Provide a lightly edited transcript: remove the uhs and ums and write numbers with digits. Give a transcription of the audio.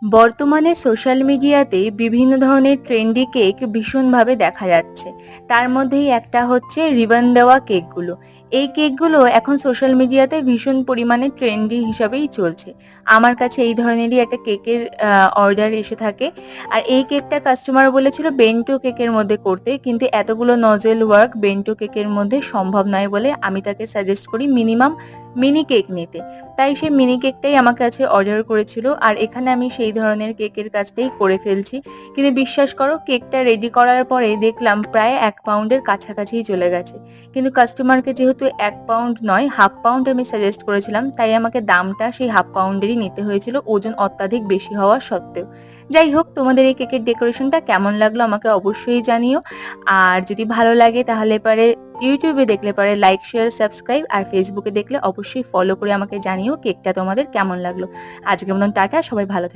বর্তমানে সোশ্যাল মিডিয়াতে বিভিন্ন ধরনের ট্রেন্ডি কেক ভীষণভাবে দেখা যাচ্ছে। তার মধ্যেই একটা হচ্ছে রিবন দেওয়া কেকগুলো। এই কেকগুলো এখন সোশ্যাল মিডিয়াতে ভীষণ পরিমাণে ট্রেন্ডি হিসাবেই চলছে। আমার কাছে এই ধরনেরই একটা কেকের অর্ডার এসে থাকে। আর এই কেকটা কাস্টমার বলেছিল বেন্টো কেকের মধ্যে করতে। কিন্তু এতগুলো নজেল ওয়ার্ক বেন্টো কেকের মধ্যে সম্ভব নয় বলে আমি তাকে সাজেস্ট করি মিনিমাম মিনি কেক নিতে। তাই সে মিনি কেকটাই আমার কাছে অর্ডার করেছিল। আর এখানে আমি সেই ধরনের কেকের কাজটাই করে ফেলছি। কিন্তু বিশ্বাস করো কেকটা রেডি করার পরে দেখলাম প্রায় ১ পাউন্ডের কাছাকাছিই চলে গেছে। কিন্তু কাস্টমারকে যেহেতু ১ পাউন্ড নয় 1/2 পাউন্ড আমি সাজেস্ট করেছিলাম, তাই আমাকে দামটা সেই 1/2 পাউন্ডেরই নিতে হয়েছিল ওজন অত্যাধিক বেশি হওয়া সত্ত্বেও। যাই হোক, তোমাদের এই কেকের ডেকোরেশনটা কেমন লাগলো আমাকে অবশ্যই জানিও। আর যদি ভালো লাগে তাহলে পরে ইউটিউবে দেখলে পরে লাইক, শেয়ার, সাবস্ক্রাইব, আর ফেসবুকে দেখলে অবশ্যই ফলো করে আমাকে জানিও কেকটা তোমাদের কেমন লাগলো। আজকের মতন টাটা, সবাই ভালো থেকো।